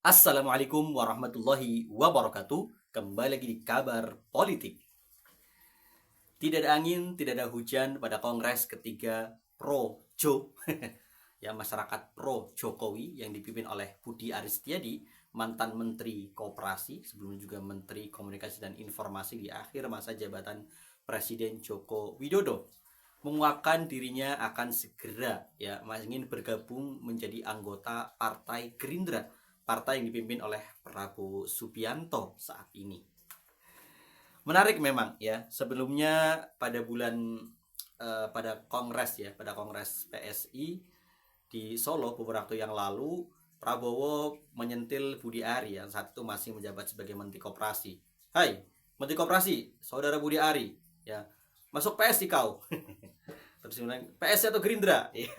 Assalamualaikum warahmatullahi wabarakatuh. Kembali lagi di kabar politik. Tidak ada angin, tidak ada hujan pada Kongres ketiga Pro Jo. Ya, masyarakat pro Jokowi yang dipimpin oleh Budi Aris Setiadi, mantan Menteri Koperasi, sebelumnya juga Menteri Komunikasi dan Informasi di akhir masa jabatan Presiden Joko Widodo, menguapkan dirinya akan segera ingin bergabung menjadi anggota Partai Gerindra, partai yang dipimpin oleh Prabowo Subianto saat ini. Menarik memang ya, sebelumnya pada pada kongres PSI di Solo beberapa waktu yang lalu, Prabowo menyentil Budi Ari yang saat itu masih menjabat sebagai Menteri Koperasi. Hai, Menteri Koperasi, Saudara Budi Ari, ya, masuk PSI kau. Terus bilang, PSI atau Gerindra? Ya.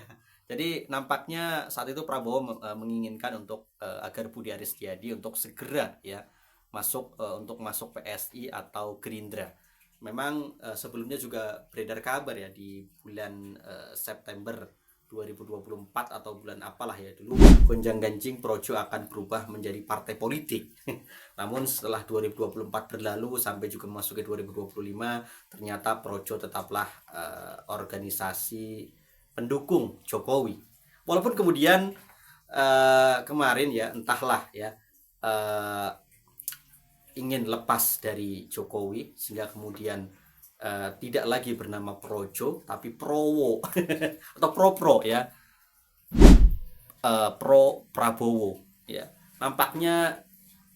Jadi nampaknya saat itu Prabowo menginginkan agar Budi Aris Setiadi untuk segera untuk masuk PSI atau Gerindra. Memang sebelumnya juga beredar kabar ya di bulan September 2024 atau bulan apalah ya dulu, gonjang-ganjing Projo akan berubah menjadi partai politik. Namun setelah 2024 berlalu sampai juga memasuki 2025, ternyata Projo tetaplah organisasi pendukung Jokowi. Walaupun kemudian kemarin ya entahlah ya ingin lepas dari Jokowi sehingga kemudian tidak lagi bernama Projo tapi Prowo atau Pro ya, Pro Prabowo ya. Nampaknya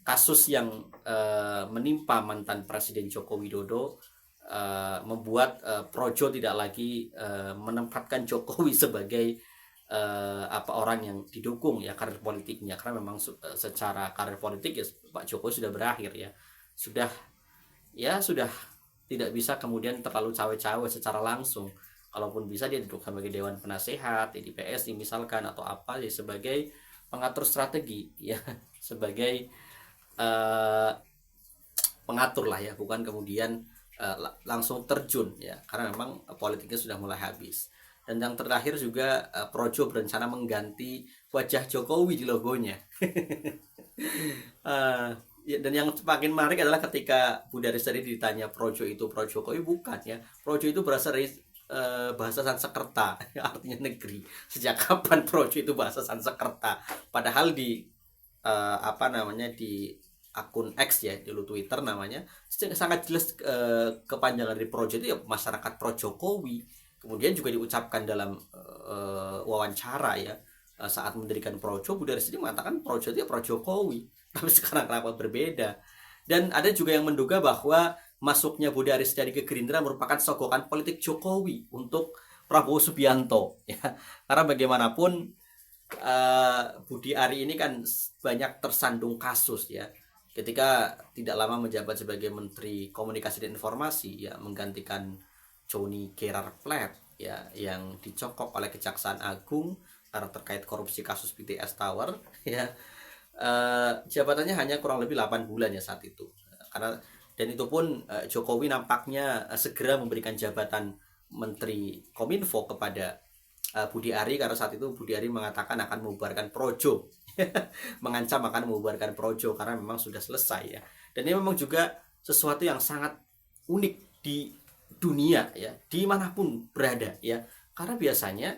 kasus yang menimpa mantan Presiden Joko Widodo membuat Projo tidak lagi menempatkan Jokowi sebagai orang yang didukung ya karir politiknya, karena memang secara karir politik ya Pak Jokowi sudah berakhir ya, sudah tidak bisa kemudian terlalu cawe-cawe secara langsung. Kalaupun bisa dia duduk sebagai dewan penasehat di PSI misalkan atau apa ya, sebagai pengatur strategi ya, sebagai uh, pengatur lah ya, bukan kemudian langsung terjun ya, karena memang politiknya sudah mulai habis. Dan yang terakhir juga Projo berencana mengganti wajah Jokowi di logonya. Dan yang semakin menarik adalah ketika Budi Aris tadi ditanya Projo itu Pro Jokowi, bukan ya. Projo itu berasal dari bahasa Sanskerta, artinya negeri. Sejak kapan Projo itu bahasa Sanskerta? Padahal di di akun X ya, dulu Twitter namanya, sangat jelas kepanjangan dari Projo itu ya masyarakat pro Jokowi. Kemudian juga diucapkan dalam wawancara ya, saat mendirikan Projo, Budi Aris ini mengatakan Projo itu ya pro Jokowi. Tapi sekarang kenapa berbeda? Dan ada juga yang menduga bahwa masuknya Budi Aris dari ke Gerindra merupakan sogokan politik Jokowi untuk Prabowo Subianto ya. Karena bagaimanapun Budi Ari ini kan banyak tersandung kasus ya, ketika tidak lama menjabat sebagai Menteri Komunikasi dan Informasi ya, menggantikan Johnny Gerard Platt ya, yang dicokok oleh Kejaksaan Agung karena terkait korupsi kasus BTS Tower ya. Jabatannya hanya kurang lebih 8 bulan ya saat itu, karena dan itu pun Jokowi nampaknya segera memberikan jabatan Menteri Kominfo kepada Budi Ari, karena saat itu Budi Ari mengatakan akan membubarkan Projo. Mengancam akan membubarkan Projo karena memang sudah selesai ya. Dan ini memang juga sesuatu yang sangat unik di dunia ya, dimanapun berada ya, karena biasanya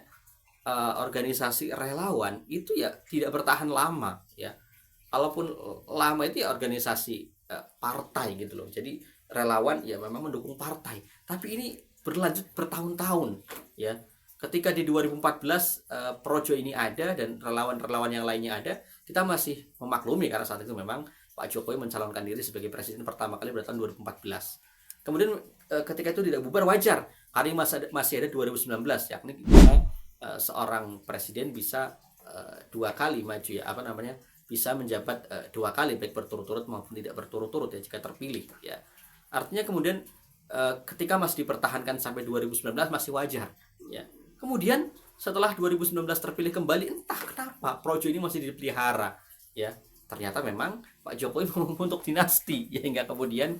organisasi relawan itu ya tidak bertahan lama ya. Kalaupun lama itu ya organisasi partai gitu loh. Jadi relawan ya memang mendukung partai, tapi ini berlanjut bertahun-tahun ya. Ketika di 2014 Projo ini ada dan relawan-relawan yang lainnya ada, kita masih memaklumi karena saat itu memang Pak Jokowi mencalonkan diri sebagai presiden pertama kali pada tahun 2014. Kemudian ketika itu tidak bubar, wajar karena masih ada 2019, yakni seorang presiden bisa dua kali maju ya, bisa menjabat dua kali baik berturut-turut maupun tidak berturut-turut ya jika terpilih ya. Artinya kemudian ketika masih dipertahankan sampai 2019 masih wajar ya. Kemudian setelah 2019 terpilih kembali, entah kenapa Projo ini masih dipelihara ya. Ternyata memang Pak Jokowi untuk dinasti ya, hingga kemudian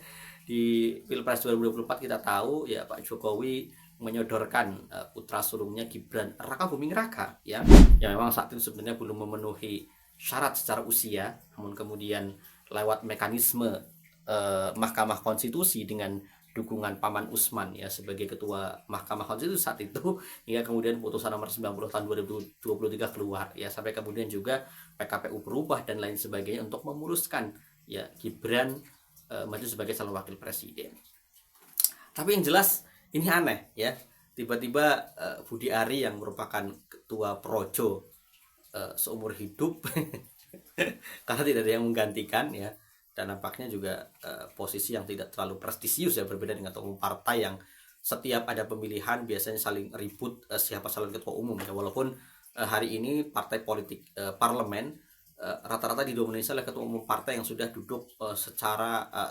di Pilpres 2024 kita tahu ya Pak Jokowi menyodorkan putra sulungnya Gibran Raka Buming Raka ya, yang memang saat itu sebenarnya belum memenuhi syarat secara usia, namun kemudian lewat mekanisme Mahkamah Konstitusi dengan dukungan Paman Usman ya sebagai ketua Mahkamah Konstitusi saat itu, hingga kemudian putusan nomor 90 tahun 2023 keluar ya, sampai kemudian juga PKPU berubah dan lain sebagainya untuk memuluskan ya Gibran maju sebagai calon wakil presiden. Tapi yang jelas ini aneh ya, tiba-tiba Budi Ari yang merupakan ketua Projo seumur hidup karena tidak ada yang menggantikan ya, dan nampaknya juga posisi yang tidak terlalu prestisius ya, berbeda dengan ketua umum partai yang setiap ada pemilihan biasanya saling ribut siapa calon ketua umum ya, walaupun hari ini partai politik parlemen rata-rata didominasi oleh ketua umum partai yang sudah duduk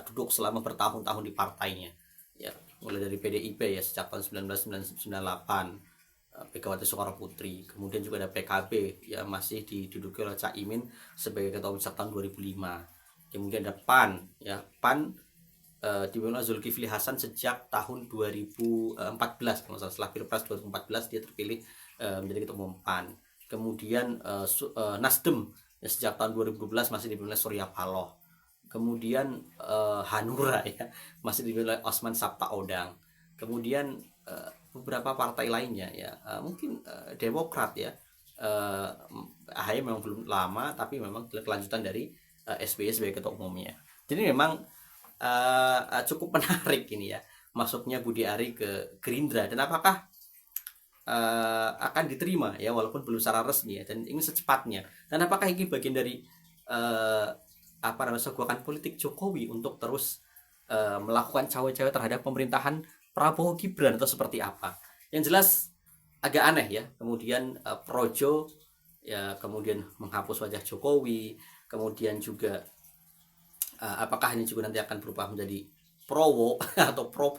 duduk selama bertahun-tahun di partainya ya, mulai dari PDIP ya sejak tahun 1998, Megawati Soekarno Putri, kemudian juga ada PKB ya masih diduduki oleh Caimin sebagai ketua umum sejak tahun 2005, kemudian ada PAN ya, PAN dipimpin oleh Zulkifli Hasan sejak tahun 2014, kalau setelah Pilpres 2014 dia terpilih menjadi ketua umum PAN. Kemudian Nasdem ya, sejak tahun 2012 masih dipimpin oleh Surya Paloh. Kemudian Hanura ya masih dipimpin oleh Osman Sabtaodang. Kemudian beberapa partai lainnya ya, mungkin Demokrat ya, AHY memang belum lama tapi memang kelanjutan dari SBY sebagai ketua umumnya. Jadi memang cukup menarik ini ya masuknya Budi Ari ke Gerindra, dan apakah akan diterima ya walaupun belum secara resmi ya, dan ini secepatnya, dan apakah ini bagian dari sebuah politik Jokowi untuk terus melakukan cawe-cawe terhadap pemerintahan Prabowo Gibran atau seperti apa. Yang jelas agak aneh ya, kemudian Projo ya kemudian menghapus wajah Jokowi, kemudian juga apakah ini juga nanti akan berubah menjadi Prowo atau pro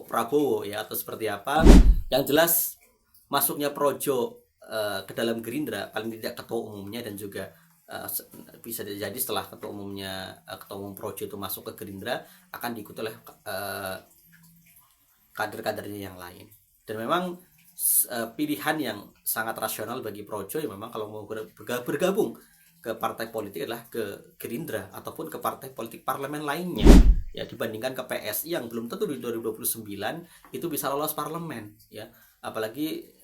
Prabowo ya atau seperti apa. Yang jelas masuknya Projo ke dalam Gerindra, paling tidak ketua umumnya, dan juga bisa jadi setelah ketua umum Projo itu masuk ke Gerindra akan diikuti oleh kader-kadernya yang lain. Dan memang pilihan yang sangat rasional bagi Projo ya memang kalau mau bergabung ke partai politik adalah ke Gerindra ataupun ke partai politik parlemen lainnya ya, dibandingkan ke PSI yang belum tentu di 2029 itu bisa lolos parlemen ya, apalagi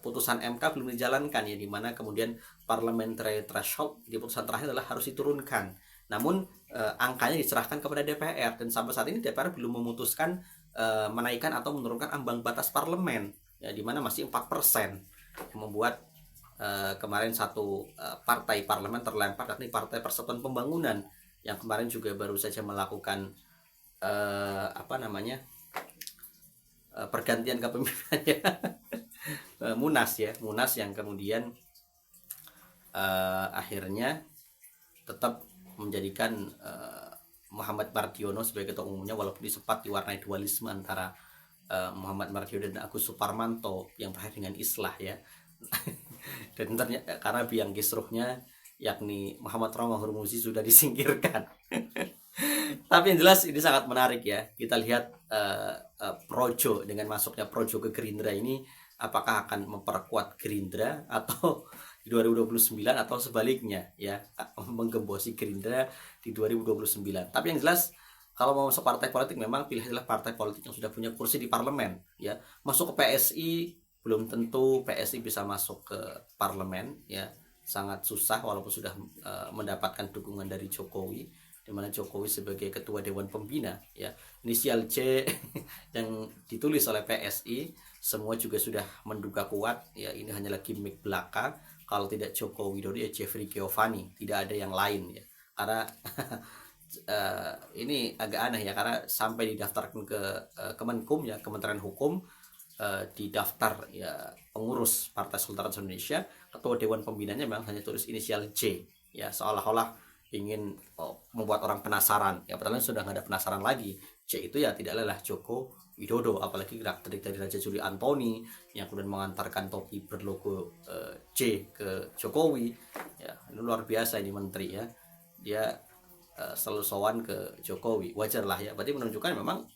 putusan MK belum dijalankan ya, dimana kemudian parliamentary threshold di putusan terakhir adalah harus diturunkan, namun angkanya diserahkan kepada DPR, dan sampai saat ini DPR belum memutuskan menaikkan atau menurunkan ambang batas parlemen ya, dimana masih 4%, yang membuat kemarin satu partai parlemen terlempar, yakni Partai Persatuan Pembangunan yang kemarin juga baru saja melakukan pergantian kepemimpinannya Munas yang kemudian akhirnya tetap menjadikan Muhammad Mardiono sebagai ketua umumnya, walaupun sempat diwarnai dualisme antara Muhammad Mardiono dan Agus Suparmanto yang berakhir dengan islah ya. Dan ternyata karena biang kisruhnya yakni Muhammad Romahur Muzi sudah disingkirkan. Tapi yang jelas ini sangat menarik ya, kita lihat Projo dengan masuknya Projo ke Gerindra ini apakah akan memperkuat Gerindra atau di 2029 atau sebaliknya ya, menggembosi Gerindra di 2029. Tapi yang jelas kalau mau masuk partai politik memang pilihlah partai politik yang sudah punya kursi di parlemen ya. Masuk ke PSI belum tentu PSI bisa masuk ke parlemen ya, sangat susah walaupun sudah mendapatkan dukungan dari Jokowi, di mana Jokowi sebagai ketua Dewan Pembina ya, inisial C yang ditulis oleh PSI semua juga sudah menduga kuat ya, ini hanyalah gimmick belaka, kalau tidak Joko Widodo ya Jeffrey Giovanni, tidak ada yang lain ya, karena ini agak aneh ya, karena sampai didaftarkan ke Kemenkum ya, Kementerian Hukum, di daftar ya pengurus Partai Sultan Indonesia, ketua Dewan Pembinanya memang hanya tulis inisial J ya, seolah-olah ingin membuat orang penasaran ya, padahal sudah nggak ada penasaran lagi. J itu ya tidak lelah Joko Widodo, apalagi gerak-gerik dari Raja Juli Antoni yang kemudian mengantarkan topi berlogo J ke Jokowi ya, ini luar biasa ini menteri ya, dia selalu sowan ke Jokowi, wajar lah ya, berarti menunjukkan memang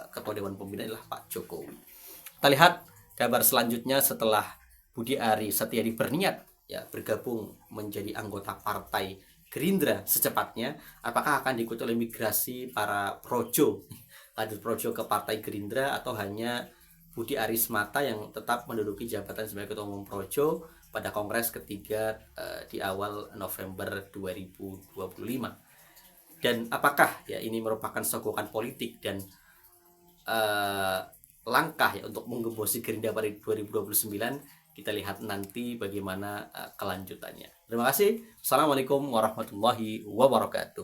ketua Dewan Pembina adalah Pak Jokowi. Kita lihat kabar selanjutnya setelah Budi Ari Setiadi berniat ya bergabung menjadi anggota partai Gerindra secepatnya, apakah akan diikuti oleh migrasi para projo, kader projo ke partai Gerindra, atau hanya Budi Arismata yang tetap menduduki jabatan sebagai Ketua Umum Projo pada Kongres ketiga di awal November 2025. Dan apakah ya ini merupakan sogokan politik dan langkah ya untuk menggembosi Gerindra pada 2029? Kita lihat nanti bagaimana kelanjutannya. Terima kasih. Assalamualaikum warahmatullahi wabarakatuh.